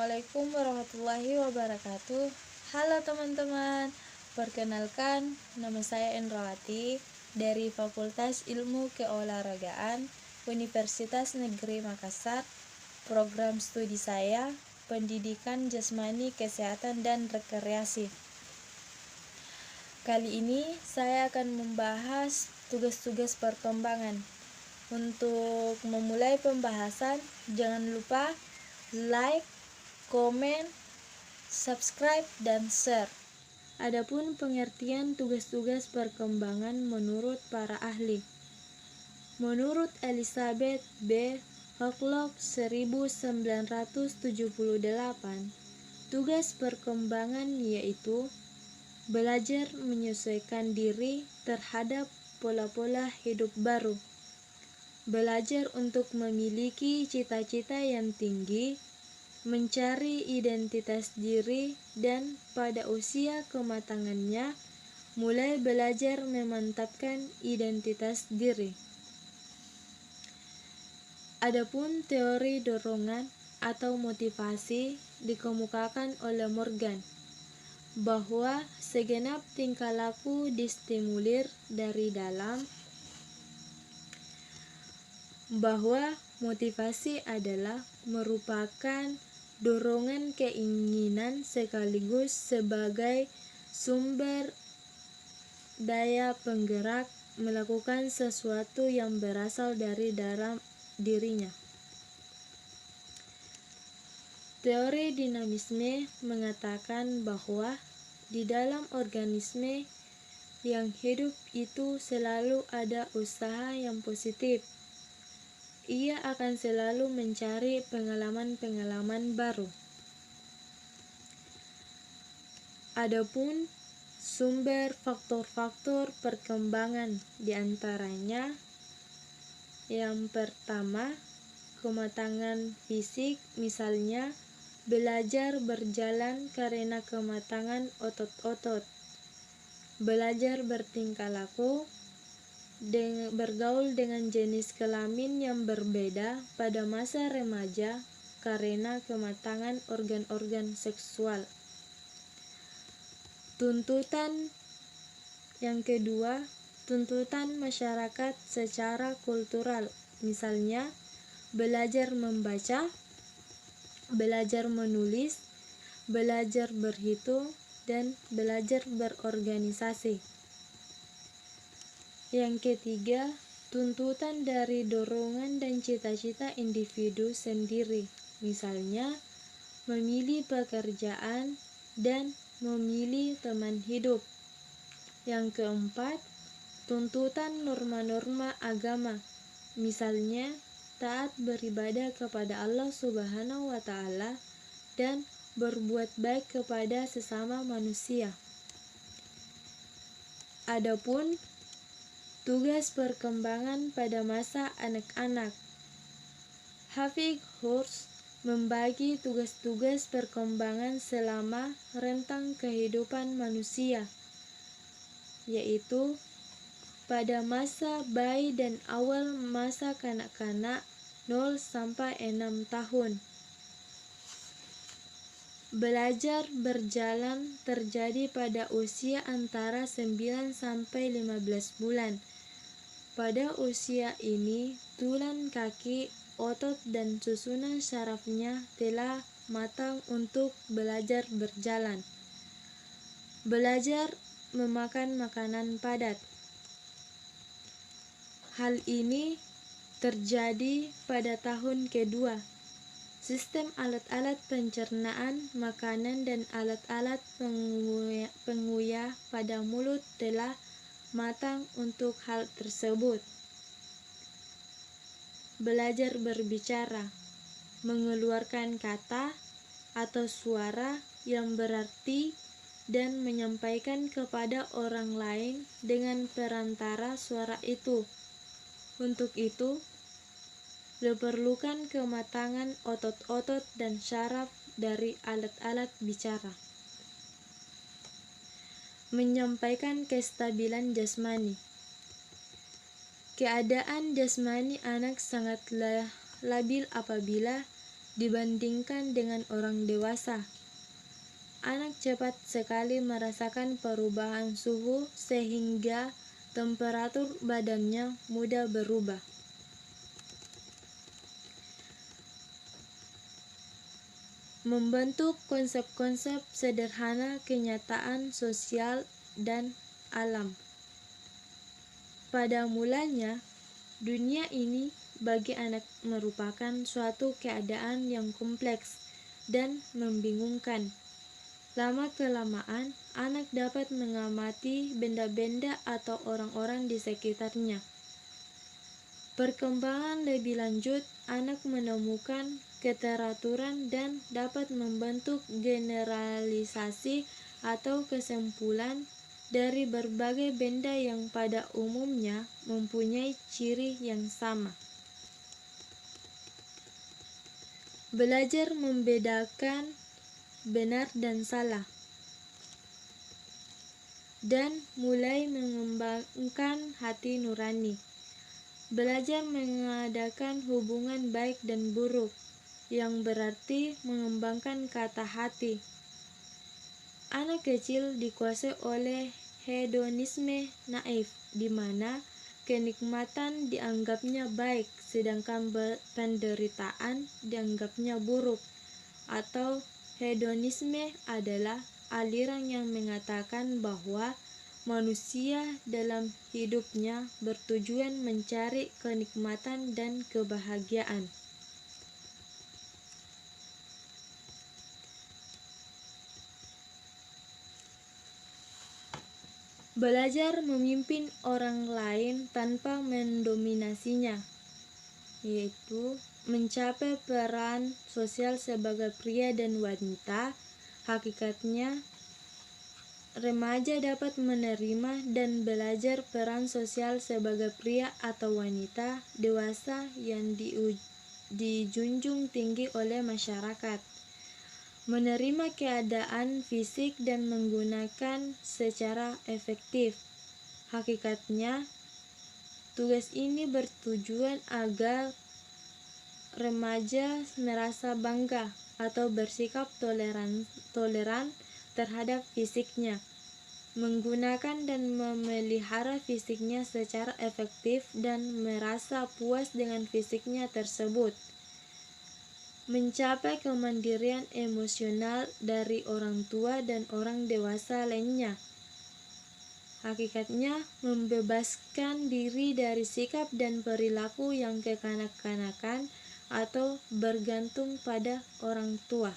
Assalamualaikum warahmatullahi wabarakatuh. Halo teman-teman, perkenalkan nama saya Endrawati dari Fakultas Ilmu Keolahragaan Universitas Negeri Makassar. Program studi saya Pendidikan Jasmani, Kesehatan, dan Rekreasi. Kali ini saya akan membahas tugas-tugas perkembangan. Untuk memulai pembahasan, jangan lupa like, komen, subscribe, dan share. Adapun pengertian tugas-tugas perkembangan menurut para ahli. Menurut Elizabeth B. Hocklock 1978, tugas perkembangan yaitu belajar menyesuaikan diri terhadap pola-pola hidup baru, belajar untuk memiliki cita-cita yang tinggi, mencari identitas diri, dan pada usia kematangannya mulai belajar memantapkan identitas diri. Adapun teori dorongan atau motivasi dikemukakan oleh Morgan bahwa segenap tingkah laku distimulir dari dalam, bahwa motivasi adalah merupakan dorongan keinginan sekaligus sebagai sumber daya penggerak melakukan sesuatu yang berasal dari dalam dirinya. Teori dinamisme mengatakan bahwa di dalam organisme yang hidup itu selalu ada usaha yang positif. Ia akan selalu mencari pengalaman-pengalaman baru. Adapun sumber faktor-faktor perkembangan diantaranya yang pertama, kematangan fisik, misalnya belajar berjalan karena kematangan otot-otot, belajar bertingkah laku, bergaul dengan jenis kelamin yang berbeda pada masa remaja karena kematangan organ-organ seksual. Tuntutan yang kedua, tuntutan masyarakat secara kultural, misalnya belajar membaca, belajar menulis, belajar berhitung, dan belajar berorganisasi. Yang ketiga, tuntutan dari dorongan dan cita-cita individu sendiri, misalnya memilih pekerjaan dan memilih teman hidup. Yang keempat, tuntutan norma-norma agama, misalnya taat beribadah kepada Allah Subhanahu wa Ta'ala dan berbuat baik kepada sesama manusia. Adapun tugas perkembangan pada masa anak-anak, Hafig Hurst membagi tugas-tugas perkembangan selama rentang kehidupan manusia, yaitu pada masa bayi dan awal masa kanak-kanak 0 sampai 6 tahun. Belajar berjalan terjadi pada usia antara 9 sampai 15 bulan. Pada usia ini, tulang kaki, otot, dan susunan sarafnya telah matang untuk belajar berjalan. Belajar memakan makanan padat. Hal ini terjadi pada tahun kedua. Sistem alat-alat pencernaan makanan dan alat-alat pengunyah pada mulut telah matang untuk hal tersebut. Belajar berbicara, mengeluarkan kata atau suara yang berarti dan menyampaikan kepada orang lain dengan perantara suara itu. Untuk itu, diperlukan kematangan otot-otot dan syaraf dari alat-alat bicara. Menyampaikan kestabilan jasmani. Keadaan jasmani anak sangat labil apabila dibandingkan dengan orang dewasa. Anak cepat sekali merasakan perubahan suhu sehingga temperatur badannya mudah berubah. Membentuk konsep-konsep sederhana kenyataan sosial dan alam. Pada mulanya, dunia ini bagi anak merupakan suatu keadaan yang kompleks dan membingungkan. Lama-kelamaan, anak dapat mengamati benda-benda atau orang-orang di sekitarnya. Perkembangan lebih lanjut, anak menemukan keteraturan dan dapat membentuk generalisasi atau kesimpulan dari berbagai benda yang pada umumnya mempunyai ciri yang sama. Belajar membedakan benar dan salah, dan mulai mengembangkan hati nurani. Belajar mengadakan hubungan baik dan buruk, yang berarti mengembangkan kata hati. Anak kecil dikuasai oleh hedonisme naif, di mana kenikmatan dianggapnya baik, sedangkan penderitaan dianggapnya buruk. Atau hedonisme adalah aliran yang mengatakan bahwa manusia dalam hidupnya bertujuan mencari kenikmatan dan kebahagiaan. Belajar memimpin orang lain tanpa mendominasinya, yaitu mencapai peran sosial sebagai pria dan wanita. Hakikatnya, remaja dapat menerima dan belajar peran sosial sebagai pria atau wanita dewasa yang dijunjung tinggi oleh masyarakat. Menerima keadaan fisik dan menggunakan secara efektif. Hakikatnya, tugas ini bertujuan agar remaja merasa bangga atau bersikap toleran terhadap fisiknya, menggunakan dan memelihara fisiknya secara efektif dan merasa puas dengan fisiknya tersebut. Mencapai kemandirian emosional dari orang tua dan orang dewasa lainnya. Hakikatnya, membebaskan diri dari sikap dan perilaku yang kekanak-kanakan atau bergantung pada orang tua.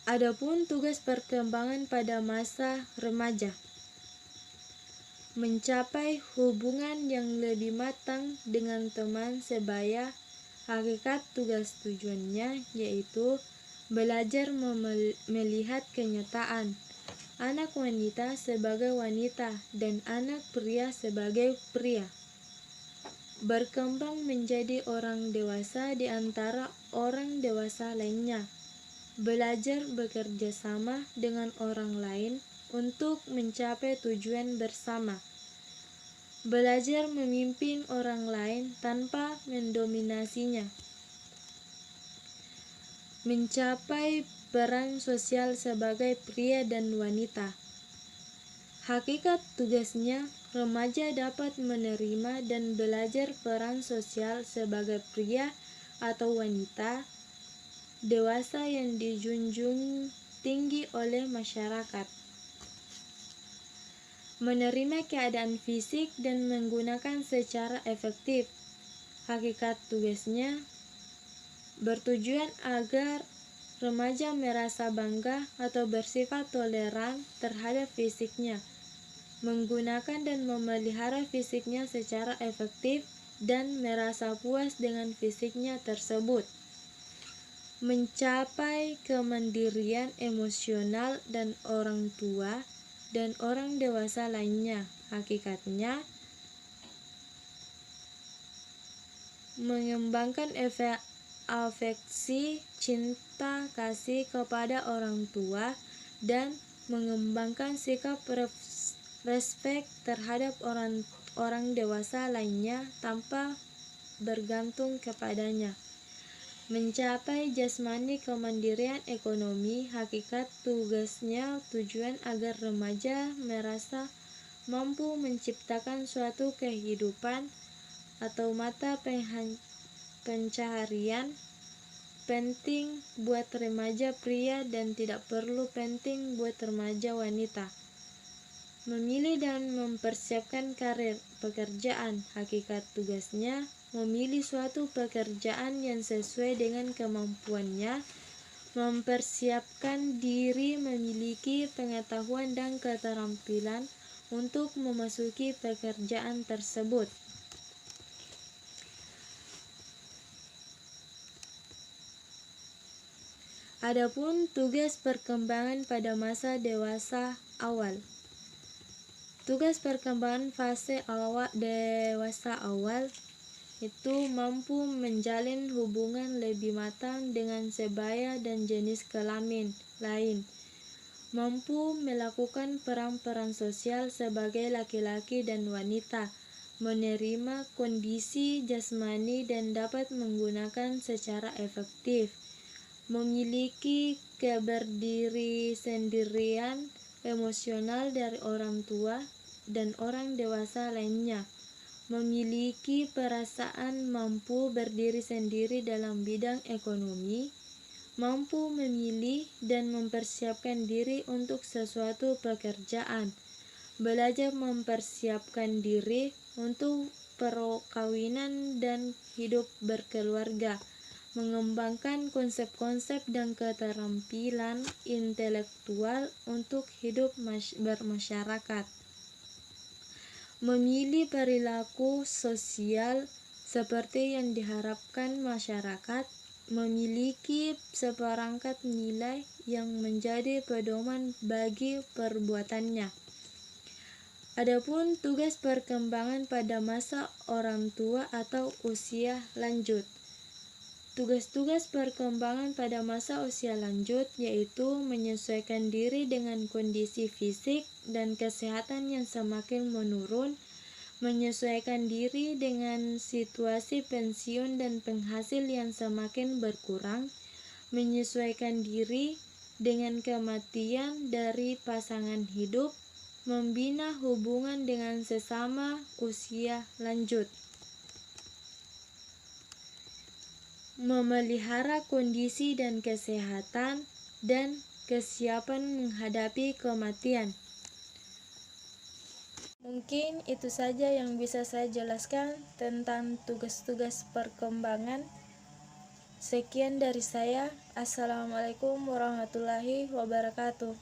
Adapun tugas perkembangan pada masa remaja, mencapai hubungan yang lebih matang dengan teman sebaya. Hakikat tugas tujuannya yaitu belajar melihat kenyataan anak wanita sebagai wanita dan anak pria sebagai pria. Berkembang menjadi orang dewasa di antara orang dewasa lainnya. Belajar bekerja sama dengan orang lain untuk mencapai tujuan bersama. Belajar memimpin orang lain tanpa mendominasinya. Mencapai peran sosial sebagai pria dan wanita. Hakikat tugasnya, remaja dapat menerima dan belajar peran sosial sebagai pria atau wanita dewasa yang dijunjung tinggi oleh masyarakat. Menerima keadaan fisik dan menggunakan secara efektif. Hakikat tugasnya bertujuan agar remaja merasa bangga atau bersifat toleran terhadap fisiknya, menggunakan dan memelihara fisiknya secara efektif dan merasa puas dengan fisiknya tersebut. Mencapai kemandirian emosional dan orang tua dan orang dewasa lainnya. Hakikatnya, mengembangkan afeksi, cinta, kasih kepada orang tua, dan mengembangkan sikap respek terhadap orang dewasa lainnya tanpa bergantung kepadanya. Mencapai jasmani kemandirian ekonomi, hakikat tugasnya tujuan agar remaja merasa mampu menciptakan suatu kehidupan atau mata pencaharian penting buat remaja pria dan tidak perlu penting buat remaja wanita. Memilih dan mempersiapkan karir pekerjaan, hakikat tugasnya memilih suatu pekerjaan yang sesuai dengan kemampuannya, mempersiapkan diri, memiliki pengetahuan dan keterampilan untuk memasuki pekerjaan tersebut. Adapun tugas perkembangan pada masa dewasa awal. Tugas perkembangan fase awal dewasa awal itu mampu menjalin hubungan lebih matang dengan sebaya dan jenis kelamin lain, mampu melakukan peran-peran sosial sebagai laki-laki dan wanita, menerima kondisi jasmani dan dapat menggunakan secara efektif, memiliki keberdiri sendirian emosional dari orang tua dan orang dewasa lainnya, memiliki perasaan mampu berdiri sendiri dalam bidang ekonomi, mampu memilih dan mempersiapkan diri untuk sesuatu pekerjaan, belajar mempersiapkan diri untuk perkawinan dan hidup berkeluarga, mengembangkan konsep-konsep dan keterampilan intelektual untuk hidup bermasyarakat, memilih perilaku sosial seperti yang diharapkan masyarakat, memiliki seperangkat nilai yang menjadi pedoman bagi perbuatannya. Adapun tugas perkembangan pada masa orang tua atau usia lanjut. Tugas-tugas perkembangan pada masa usia lanjut yaitu menyesuaikan diri dengan kondisi fisik dan kesehatan yang semakin menurun, menyesuaikan diri dengan situasi pensiun dan penghasil yang semakin berkurang, menyesuaikan diri dengan kematian dari pasangan hidup, membina hubungan dengan sesama usia lanjut, memelihara kondisi dan kesehatan dan kesiapan menghadapi kematian. Mungkin itu saja yang bisa saya jelaskan tentang tugas-tugas perkembangan. Sekian dari saya. Assalamualaikum warahmatullahi wabarakatuh.